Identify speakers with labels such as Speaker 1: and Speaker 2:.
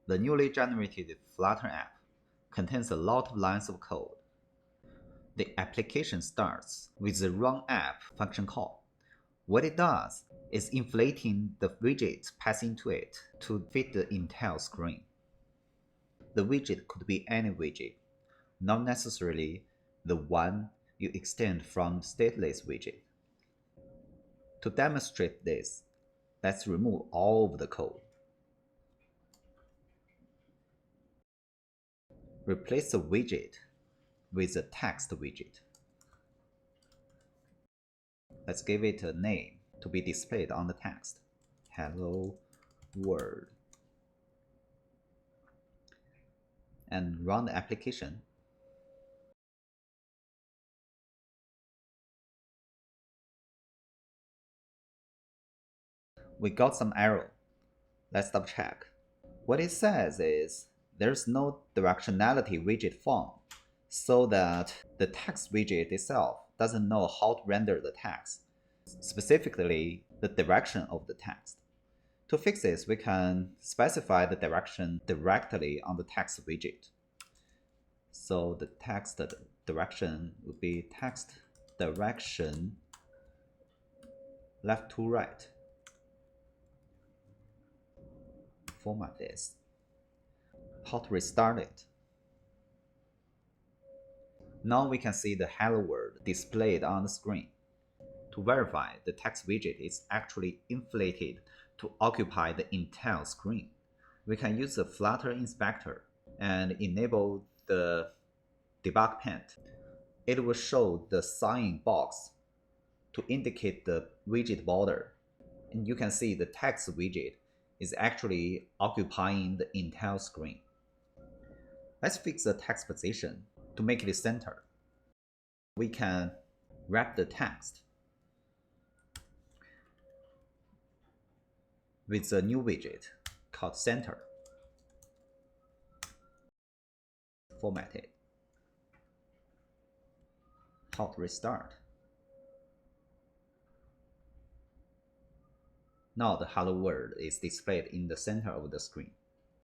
Speaker 1: The newly generated Flutter app contains a lot of lines of code. The application starts with the runApp function call. What it does is inflating the widget passed into it to fit the entire screen. The widget could be any widget, not necessarily the one you extend from stateless widget. To demonstrate this, let's remove all of the code. Replace the widget with a text widget. Let's give it a name to be displayed on the text. Hello world. And run the application. We got some error. Let's double check. What it says is there's no directionality widget form, so that the text widget itself doesn't know how to render the text, specifically the direction of the text. To fix this, we can specify the direction directly on the text widget. So the text direction would be text direction left to right. Format this. How to restart it. Now we can see the hello world displayed on the screen. To verify the text widget is actually inflated to occupy the entire screen, we can use the Flutter inspector and enable the debug pane. It will show the sign box to indicate the widget border. And you can see the text widget is actually occupying the entire screen. Let's fix the text position to make it center. We can wrap the text with a new widget called center. Format it. How to restart. Now the hello world is displayed in the center of the screen.